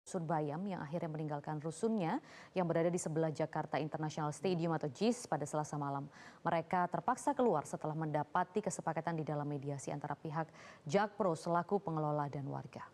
Rusun Bayam yang akhirnya meninggalkan rusunnya yang berada di sebelah Jakarta International Stadium atau JIS pada Selasa malam. Mereka terpaksa keluar setelah mendapati kesepakatan di dalam mediasi antara pihak Jakpro selaku pengelola dan warga.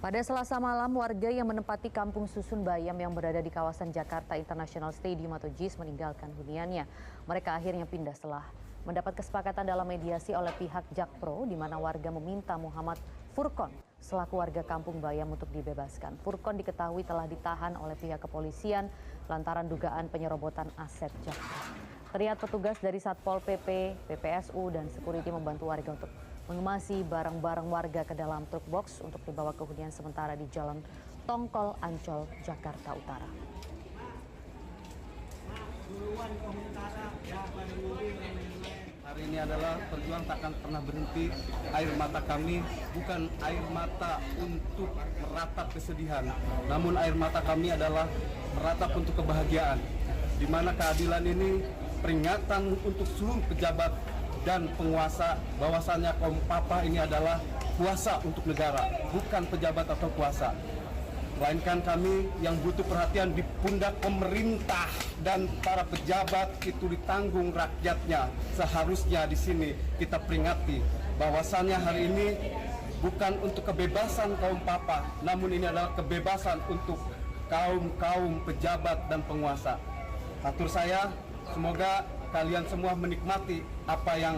Pada Selasa malam, warga yang menempati kampung Susun Bayam yang berada di kawasan Jakarta International Stadium atau JIS meninggalkan huniannya. Mereka akhirnya pindah setelah mendapat kesepakatan dalam mediasi oleh pihak Jakpro di mana warga meminta Muhammad Furkon selaku warga kampung Bayam untuk dibebaskan. Furkon diketahui telah ditahan oleh pihak kepolisian lantaran dugaan penyerobotan aset Jakpro. Terlihat petugas dari Satpol PP, PPSU dan security membantu warga untuk mengemasi barang-barang warga ke dalam truk box untuk dibawa ke hunian sementara di Jalan Tongkol Ancol, Jakarta Utara. Hari ini adalah perjuangan takkan pernah berhenti. Air mata kami bukan air mata untuk meratap kesedihan, namun air mata kami adalah meratap untuk kebahagiaan. Di mana keadilan ini peringatan untuk seluruh pejabat dan penguasa bahwasannya kaum papa ini adalah kuasa untuk negara, bukan pejabat atau kuasa. Melainkan kami yang butuh perhatian di pundak pemerintah dan para pejabat itu ditanggung rakyatnya. Seharusnya di sini kita peringati bahwasannya hari ini bukan untuk kebebasan kaum papa, namun ini adalah kebebasan untuk kaum pejabat dan penguasa. Atur saya, semoga kalian semua menikmati apa yang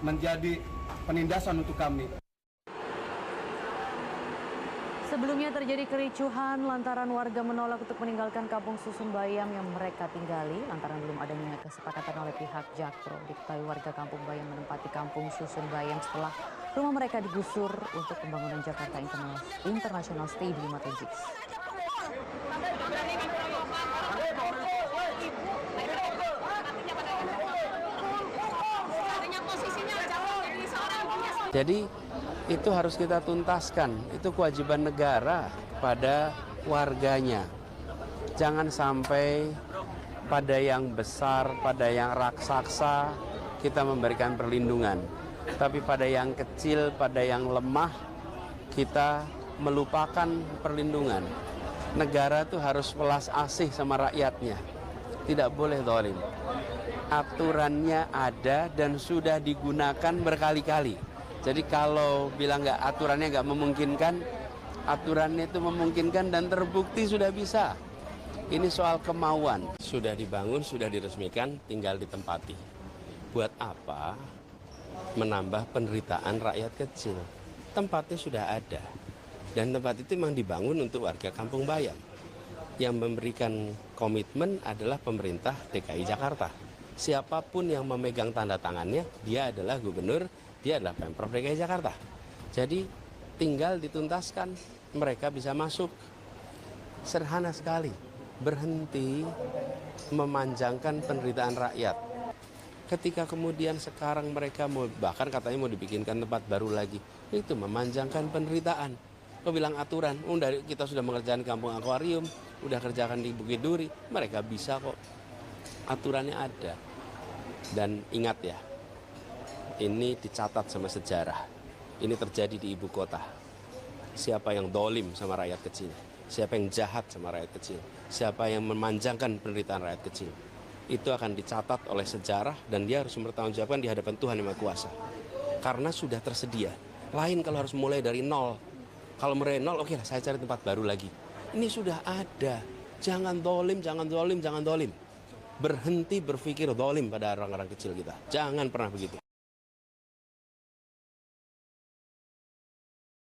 menjadi penindasan untuk kami. Sebelumnya terjadi kericuhan lantaran warga menolak untuk meninggalkan kampung Susun Bayam yang mereka tinggali lantaran belum adanya kesepakatan oleh pihak Jakpro. Diketahui warga kampung Bayam menempati kampung Susun Bayam setelah rumah mereka digusur untuk pembangunan Jakarta International Stadium atau JIS. Jadi itu harus kita tuntaskan, itu kewajiban negara pada warganya. Jangan sampai pada yang besar, pada yang raksasa kita memberikan perlindungan. Tapi pada yang kecil, pada yang lemah kita melupakan perlindungan. Negara itu harus welas asih sama rakyatnya, tidak boleh zalim. Aturannya ada dan sudah digunakan berkali-kali. Jadi kalau bilang aturannya nggak memungkinkan, aturannya itu memungkinkan dan terbukti sudah bisa. Ini soal kemauan. Sudah dibangun, sudah diresmikan, tinggal ditempati. Buat apa menambah penderitaan rakyat kecil? Tempatnya sudah ada. Dan tempat itu memang dibangun untuk warga Kampung Bayam. Yang memberikan komitmen adalah pemerintah DKI Jakarta. Siapapun yang memegang tanda tangannya, dia adalah gubernur, dia adalah Pemprov DKI Jakarta. Jadi tinggal dituntaskan, mereka bisa masuk. Sederhana sekali, berhenti memanjangkan penderitaan rakyat. Ketika kemudian sekarang mereka mau, bahkan katanya mau dibikinkan tempat baru lagi, itu memanjangkan penderitaan. Kau bilang aturan, kita sudah mengerjakan kampung akuarium, udah kerjakan di Bukit Duri, mereka bisa kok. Aturannya ada. Dan ingat ya, ini dicatat sama sejarah. Ini terjadi di ibu kota. Siapa yang dolim sama rakyat kecil, siapa yang jahat sama rakyat kecil, siapa yang memanjangkan penderitaan rakyat kecil, itu akan dicatat oleh sejarah dan dia harus mempertanggungjawabkan di hadapan Tuhan Yang Maha Kuasa. Karena sudah tersedia. Lain kalau harus mulai dari nol. Kalau mulai nol, oke lah, saya cari tempat baru lagi. Ini sudah ada. Jangan dolim, jangan dolim, jangan dolim. Berhenti berpikir dolim pada orang-orang kecil kita. Jangan pernah begitu.